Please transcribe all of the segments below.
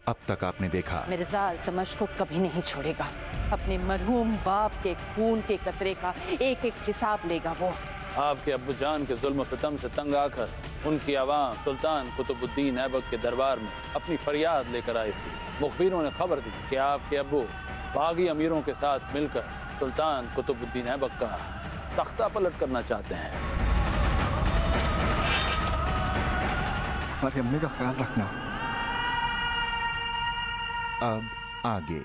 अब तक आपने देखा। मिर्जा अल्तमश को कभी नहीं छोड़ेगा। अपने मरहूम बाप के खून के कतरे का एक एक हिसाब लेगा वो। आपके अब्बू जान के जुल्म सितम से तंग आकर उनकी आवाम सुल्तान कुतुबुद्दीन ऐबक के दरबार में अपनी फरियाद लेकर आई थी। मुखबिरों ने खबर दी कि आपके अब्बू बागी अमीरों के साथ मिलकर सुल्तान कुतुबुद्दीन ऐबक का तख्ता पलट करना चाहते हैं। हमारी अम्मी का ख्याल रखना। अब आगे।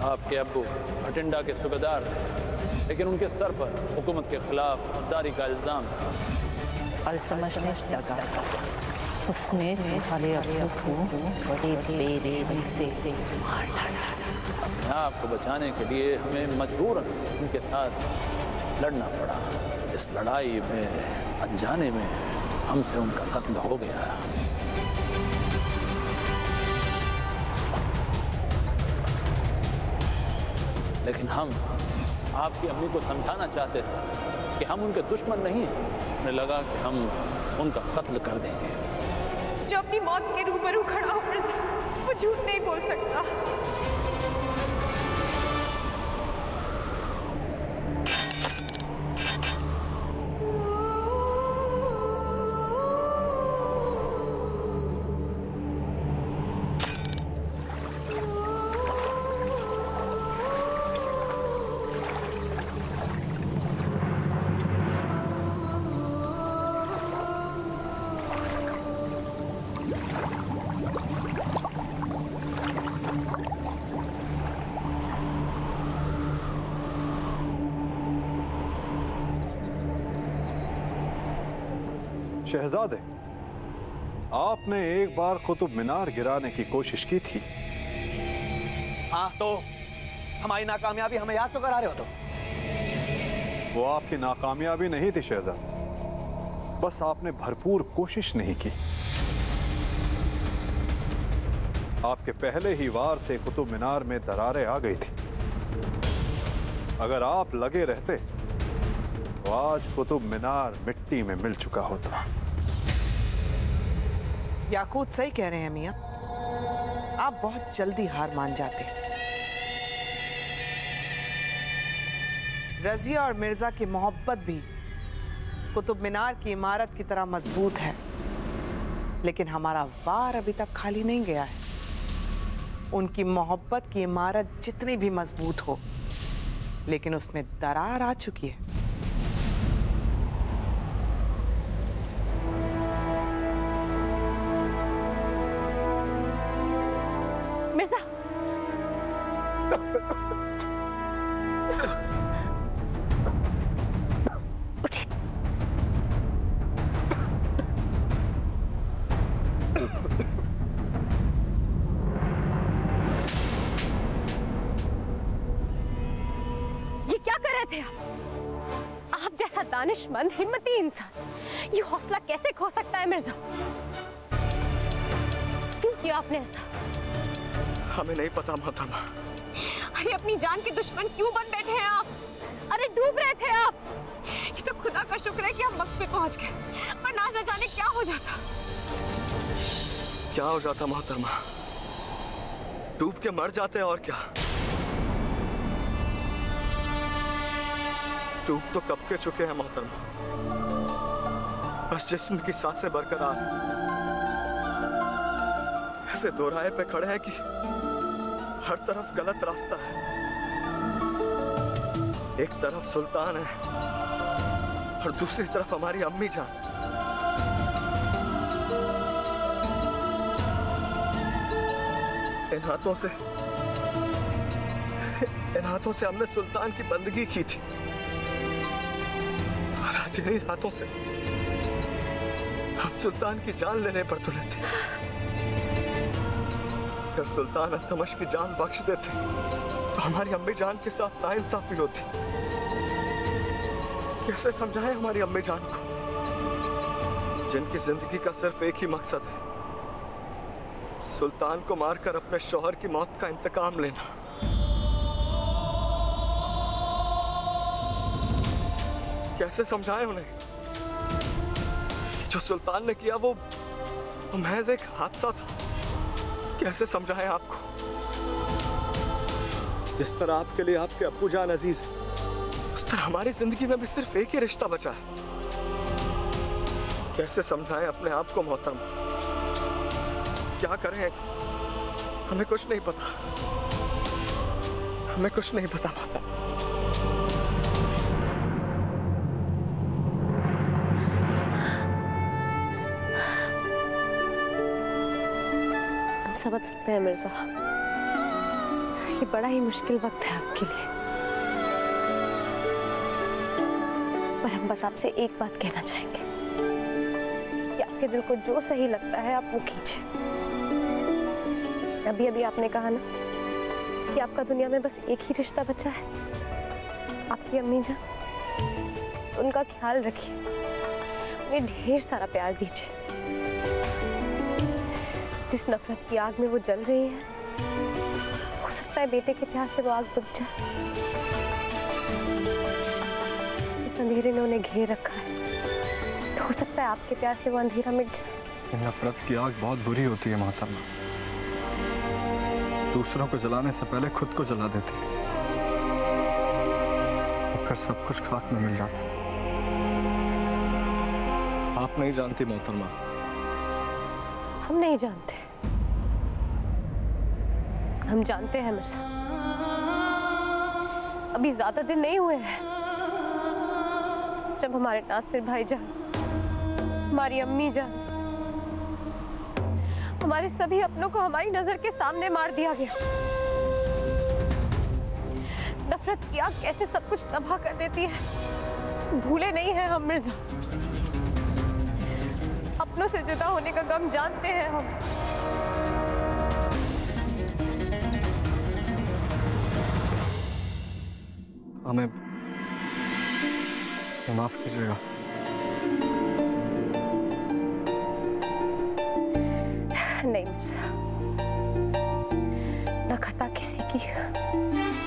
आपके अब्बू भटिंडा के सूबेदार थे, लेकिन उनके सर पर हुकूमत के खिलाफ गद्दारी का इल्जाम था। अल्तमश ने डगा, उसने तुम्हारे अब्बू को बड़े बेरहमी से मार डाला। अपने आप को बचाने के लिए हमें मजबूरन उनके साथ लड़ना पड़ा। इस लड़ाई में अनजाने में हमसे उनका कत्ल हो गया। लेकिन हम आपकी अम्मी को समझाना चाहते थे कि हम उनके दुश्मन नहीं हैं। उन्हें लगा कि हम उनका कत्ल कर देंगे। जो अपनी मौत के रूबरू खड़ा हो मिर्जा, वो झूठ नहीं बोल सकता। शहजादे, आपने एक बार कुतुब मीनार गिराने की कोशिश की थी। हाँ, तो हमारी नाकामयाबी हमें याद तो करा रहे हो। तो वो आपकी नाकामयाबी नहीं थी शहजादे, बस आपने भरपूर कोशिश नहीं की। आपके पहले ही वार से कुतुब मीनार में दरारें आ गई थी। अगर आप लगे रहते तो आज कुतुब मीनार मिट्टी में मिल चुका होता। याकूत सही कह रहे हैं मियां, आप बहुत जल्दी हार मान जाते। रजिया और मिर्जा की मोहब्बत भी कुतुब मीनार की इमारत की तरह मजबूत है, लेकिन हमारा वार अभी तक खाली नहीं गया है। उनकी मोहब्बत की इमारत जितनी भी मजबूत हो, लेकिन उसमें दरार आ चुकी है। मिर्जा, ये क्या कर रहे थे आप जैसा दानिशमंद हिम्मती इंसान ये हौसला कैसे खो सकता है मिर्जा? क्यों किया आपने ऐसा? हमें नहीं पता मोहतरमा। अरे अपनी जान के दुश्मन क्यों बन बैठे हैं आप? अरे डूब रहे थे आप। ये तो खुदा का शुक्र है कि हम वक्त पे पहुंच गए, वरना न जाने क्या हो जाता। क्या हो जाता मोहतरमा? डूब के मर जाते और क्या। डूब तो कब के चुके हैं मोहतरमा, बस जिस्म की सांसें बरकरार। ऐसे दोराहे पे खड़े हैं कि हर तरफ गलत रास्ता है। एक तरफ सुल्तान है और दूसरी तरफ हमारी अम्मी जान। इन हाथों से हमने सुल्तान की बंदगी की थी, और आज इन्हीं हाथों से हम सुल्तान की जान लेने पर तुले थे। अगर सुल्तान अल्तमश की जान बख्श देते तो हमारी अम्मी जान के साथ नाइंसाफी होती। कैसे समझाएं हमारी अम्मी जान को, जिनकी जिंदगी का सिर्फ एक ही मकसद है, सुल्तान को मारकर अपने शौहर की मौत का इंतकाम लेना। कैसे समझाएं उन्हें जो सुल्तान ने किया वो महज एक हादसा था। कैसे समझाएं आपको, जिस तरह आपके लिए आपके अब्बू जान अजीज है, उस तरह हमारी जिंदगी में भी सिर्फ एक ही रिश्ता बचा है। कैसे समझाएं अपने आप को मोहतरमा, क्या करें? हमें कुछ नहीं पता, हमें कुछ नहीं पता मोहतरमा। समझ सकते हैं मिर्जा, ये बड़ा ही मुश्किल वक्त है आपके लिए, पर हम बस आपसे एक बात कहना चाहेंगे कि आपके दिल को जो सही लगता है आप वो कीजिए। अभी अभी आपने कहा ना कि आपका दुनिया में बस एक ही रिश्ता बचा है, आपकी अम्मी जान। उनका ख्याल रखिए, उन्हें ढेर सारा प्यार दीजिए। जिस नफरत की आग में वो जल रही है, हो सकता है बेटे के प्यार से वो आग बुझ जाए। इस अंधेरे ने उन्हें घेर रखा है, तो हो सकता है आपके प्यार से वो अंधेरा मिट जाए। नफरत की आग बहुत बुरी होती है मोहतरमा, दूसरों को जलाने से पहले खुद को जला देती है, और फिर सब कुछ खाक में मिल जाता है। आप नहीं जानती मोहतरमा। हम नहीं जानते, हम जानते हैं मिर्जा। अभी ज्यादा दिन नहीं हुए हैं जब हमारे नासिर भाईजान, हमारी अम्मी जान, हमारे सभी अपनों को हमारी नजर के सामने मार दिया गया। नफरत की आग कैसे सब कुछ तबाह कर देती है भूले नहीं हैं हम मिर्जा। अपनों से जुदा होने का गम जानते हैं हम। हमें माफ कीजिएगा। नहीं मिर्जा, न खता किसी की,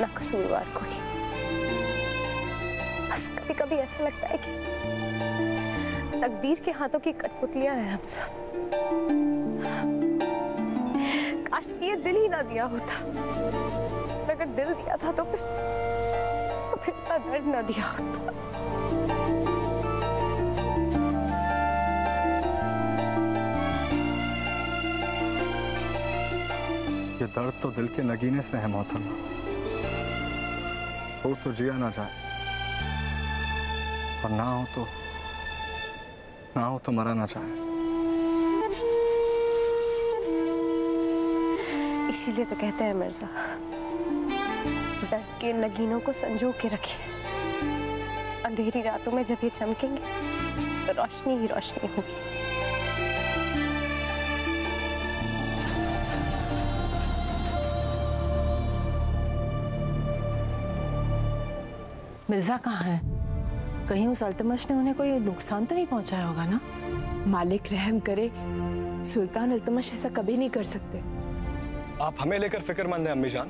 न कसूरवार कोई। बस कभी कभी ऐसा लगता है कि तकदीर के हाथों की कठपुतलियां हैं हम सब। काश कि ये दिल ही ना दिया होता, अगर दिल दिया था तो फिर इतना दर्द ना दिया होता। ये दर्द तो दिल के नगीने से है मोहतरमा, हो तो जिया ना जाए, और ना हो तो मरा ना जाए। इसीलिए तो कहते हैं मिर्जा, दर्द के नगीनों को संजो के रखिए। अंधेरी रातों में जब ये चमकेंगे तो रोशनी ही रोशनी होगी। मिर्जा कहाँ है? कहीं उस अल्तमश ने उन्हें कोई नुकसान तो नहीं पहुंचाया होगा ना? मालिक रहम करे, सुल्तान अल्तमश ऐसा कभी नहीं कर सकते। आप हमें लेकर फिक्रमंद हैं अम्मी जान।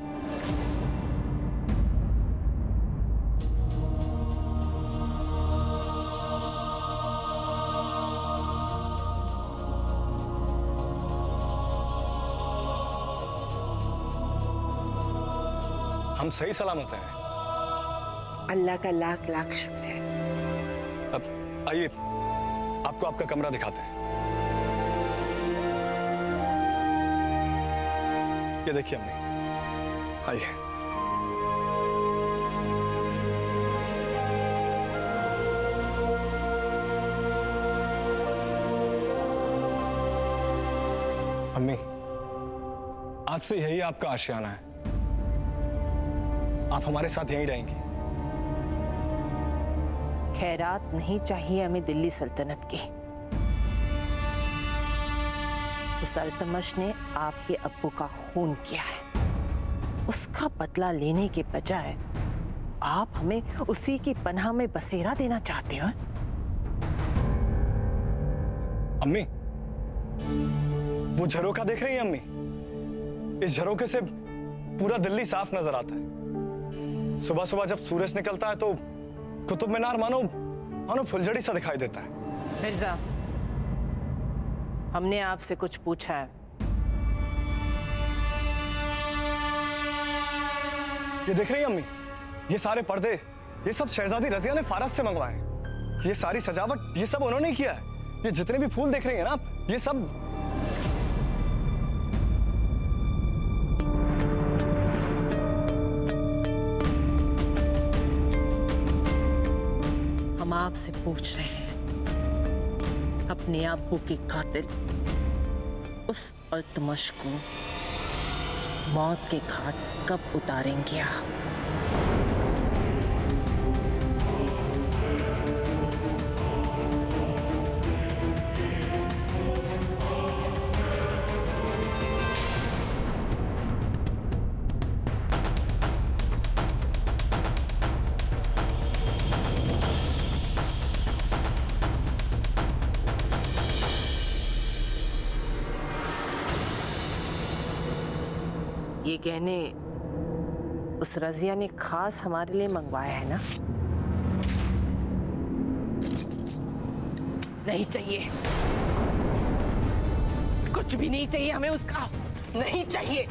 हम सही सलामत हैं। अल्लाह का लाख लाख शुक्र है। अब आइए, आपको आपका कमरा दिखाते हैं। ये देखिए अम्मी, आइए। अम्मी, आज से यही आपका आशियाना है। आप हमारे साथ यहीं रहेंगी। खैरात नहीं चाहिए हमें दिल्ली सल्तनत की। उस अल्तमश ने आपके अब्बू का खून किया है, उसका बदला लेने के बजाय आप हमें उसी की पनाह में बसेरा देना चाहते हो। अम्मी, वो झरोका देख रही हैं अम्मी? इस झरोके से पूरा दिल्ली साफ नजर आता है। सुबह सुबह जब सूरज निकलता है तो कुतुब मीनार मानो मानो फुलझड़ी सा दिखाई देता है। मिर्जा, हमने आपसे कुछ पूछा है। ये देख रही हैं अम्मी, ये सारे पर्दे, ये सब शहजादी रजिया ने फारस से मंगवाए। ये सारी सजावट, ये सब उन्होंने किया है। ये जितने भी फूल देख रही हैं ना आप, ये सब हम आपसे पूछ रहे हैं, अपने अब्बू के कातिल उस अल्तमश को मौत के घाट कब उतारेंगे आप? ये गहने उस रजिया ने खास हमारे लिए मंगवाया है ना? नहीं चाहिए, कुछ भी नहीं चाहिए हमें उसका, नहीं चाहिए।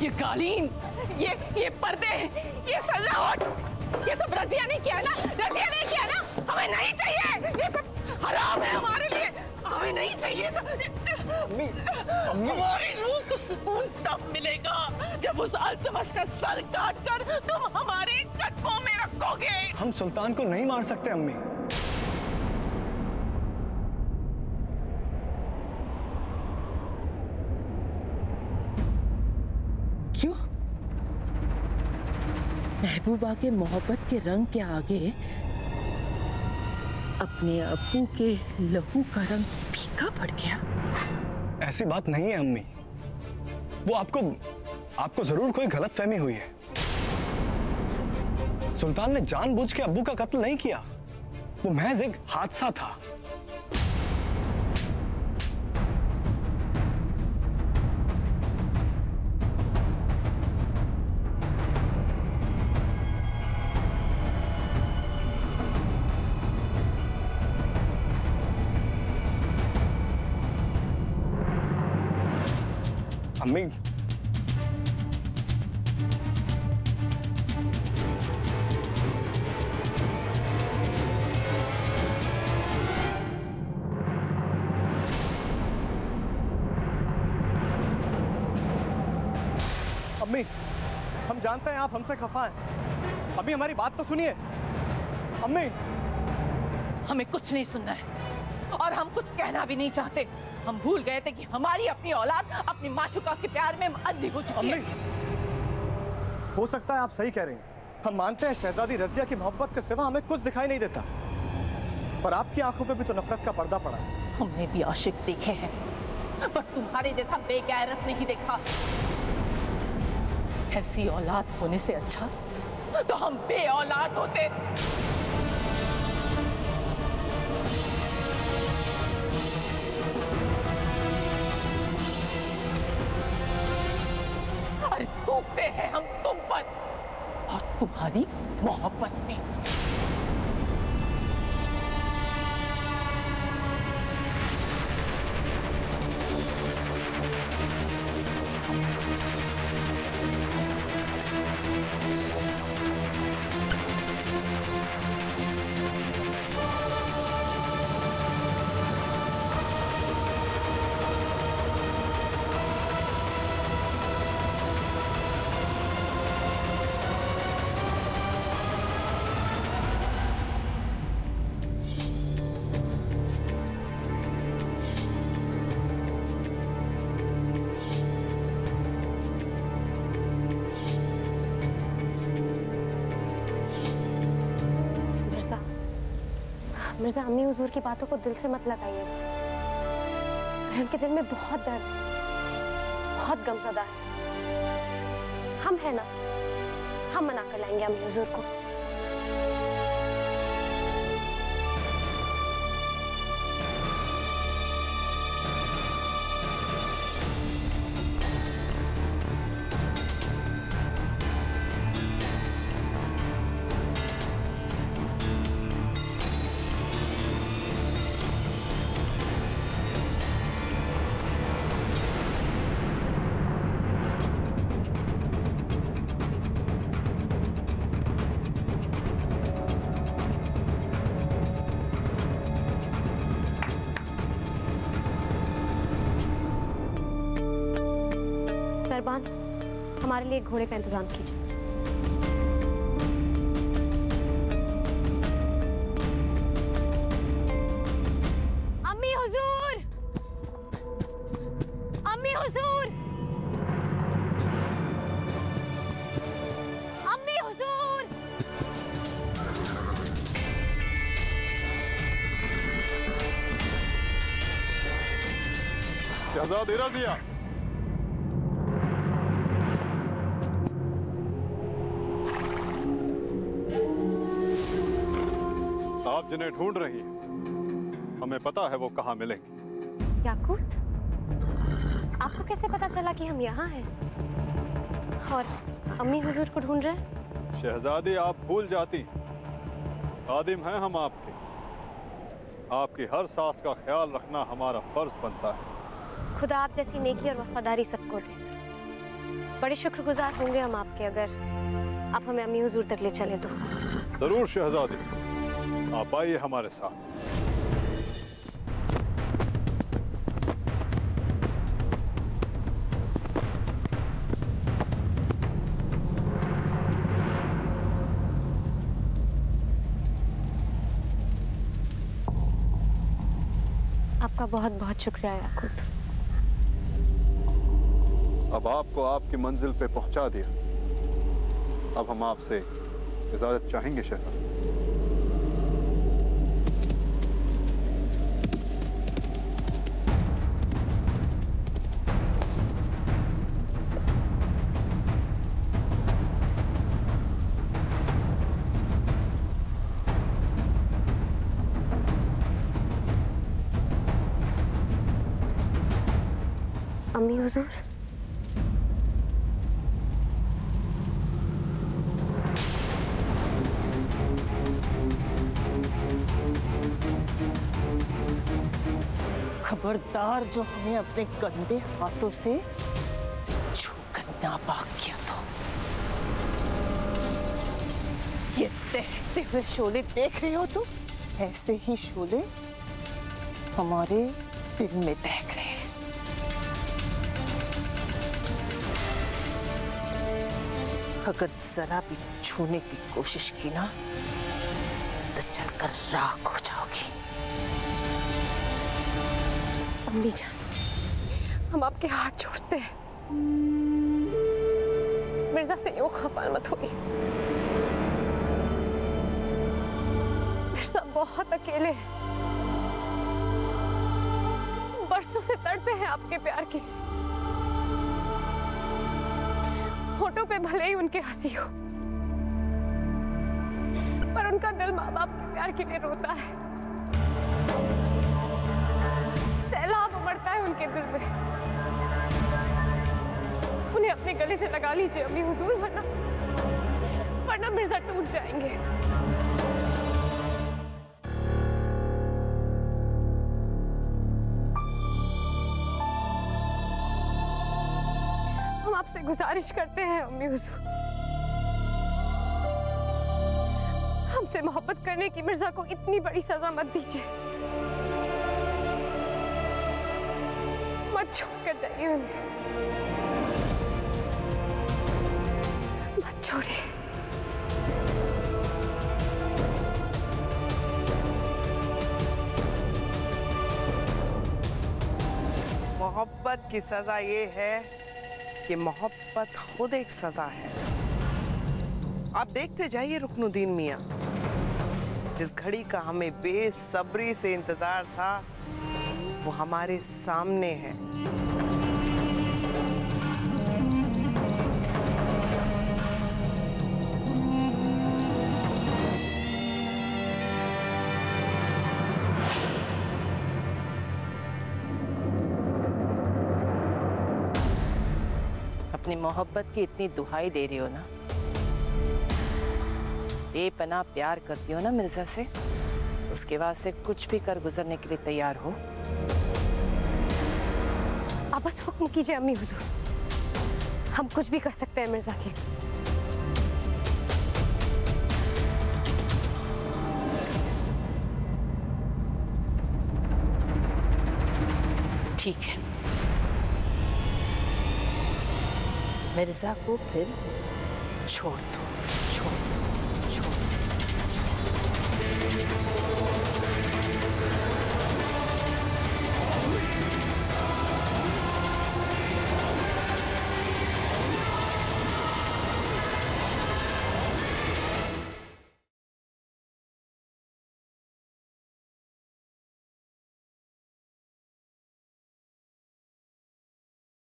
ये कालीन, ये पर्दे, ये सजावट, ये सब रजिया ने किया ना, रजिया ने किया ना, हमें नहीं चाहिए। ये सब हराम है हमारे लिए, हमें नहीं चाहिए सब। हमारी रूह को सुकून तब मिलेगा जब उस अल्तमश का सर काट कर तुम हमारे कदमों में रखोगे। हम सुल्तान को नहीं मार सकते अम्मी। क्यों? महबूबा के मोहब्बत के रंग के आगे अपने अब्बू के लहू का रंग फीका पड़ गया? ऐसी बात नहीं है अम्मी, वो आपको जरूर कोई गलतफहमी हुई है। सुल्तान ने जानबूझ के अब्बू का कत्ल नहीं किया, वो महज एक हादसा था। अम्मी, अम्मी, हम जानते हैं आप हमसे खफा हैं। अभी हमारी बात तो सुनिए। अम्मी, हमें कुछ नहीं सुनना है और हम कुछ कहना भी नहीं चाहते। हम भूल गए थे कि हमारी अपनी औलाद अपनी माशूका के प्यार में अंधी हो चुकी है। हो सकता है आप सही कह रहे हैं। हम मानते हैं शहजादी रजिया की मोहब्बत के सिवा हमें कुछ दिखाई नहीं देता, पर आपकी आंखों पे भी तो नफरत का पर्दा पड़ा है। हमने भी आशिक देखे हैं, पर तुम्हारे जैसा बेगैरत नहीं देखा। ऐसी औलाद होने से अच्छा तो हम बे औलाद होते। अरे टूटते हैं हम तुम पर और तुम्हारी मोहब्बत में। मिर्जा, अम्मी हुजूर की बातों को दिल से मत लगाइएगा। उनके दिल में बहुत दर्द, बहुत गमज़दा है। हम है ना, हम मना कर लाएंगे अम्मी हुजूर को। दरबान, हमारे लिए घोड़े का इंतजाम कीजिए। अम्मी हुजूर, अम्मी हुजूर, अम्मी हुजूर। शहजादी रज़िया, आप जिन्हें ढूंढ रही हैं, हमें पता है वो कहाँ मिलेंगे। याकूत, आपको कैसे पता चला कि हम यहाँ हैं और अम्मी हुजूर को ढूंढ रहे हैं? शहजादी, आप भूल जाती हैं, खादिम हैं हम आपके। आपकी हर सांस का ख्याल रखना हमारा फर्ज बनता है। खुदा आप जैसी नेकी और वफादारी सबको दे। बड़े शुक्रगुजार होंगे हम आपके अगर आप हमें अम्मी हुजूर तक ले चलें तो। जरूर शहजादी, आप आइए हमारे साथ। आपका बहुत बहुत शुक्रिया याकूत। अब आपको आपकी मंजिल पे पहुंचा दिया। अब हम आपसे इजाजत चाहेंगे शहजादी। अम्मी हुजूर, खबरदार, जो हमें अपने गंदे हाथों से छूकर नापाक किया तो। ये दहकते हुए शोले देख रहे हो तुम? ऐसे ही शोले हमारे दिल में दहक रहे हैं। अगर जरा भी छूने की कोशिश की ना तो जलकर राख हो जाओगी। अम्मी जान, हम आपके हाथ जोड़ते हैं। मिर्जा से यूं खफा मत होइए। मिर्जा बहुत अकेले हैं। बरसों से तड़पे हैं आपके प्यार के लिए। होठों पे भले ही उनके हंसी हो, पर उनका दिल माँ बाप के प्यार के लिए रोता है। सैलाब उमड़ता है उनके दिल में। उन्हें अपने गले से लगा लीजिए अम्मी हुजूर, वरना मिर्जा टूट जाएंगे। हम आपसे गुजारिश करते हैं अम्मी हुजूर, हमसे मोहब्बत करने की मिर्जा को इतनी बड़ी सजा मत दीजिए। मत छोड़कर जाइए उन्हें, मत छोड़िए। मोहब्बत की सजा ये है कि मोहब्बत खुद एक सजा है। आप देखते जाइए रुकनुद्दीन मियां, जिस घड़ी का हमें बेसब्री से इंतजार था वो हमारे सामने है। अपनी मोहब्बत की इतनी दुहाई दे रही हो ना, बेपनाह प्यार करती हो ना मिर्जा से, उसके बाद से कुछ भी कर गुजरने के लिए तैयार हो। आप बस हुक्म कीजिए अम्मी हुजूर, हम कुछ भी कर सकते हैं मिर्जा के। ठीक है, मिर्जा को फिर छोड़ दो, छोड़ दो, छोड़ दो।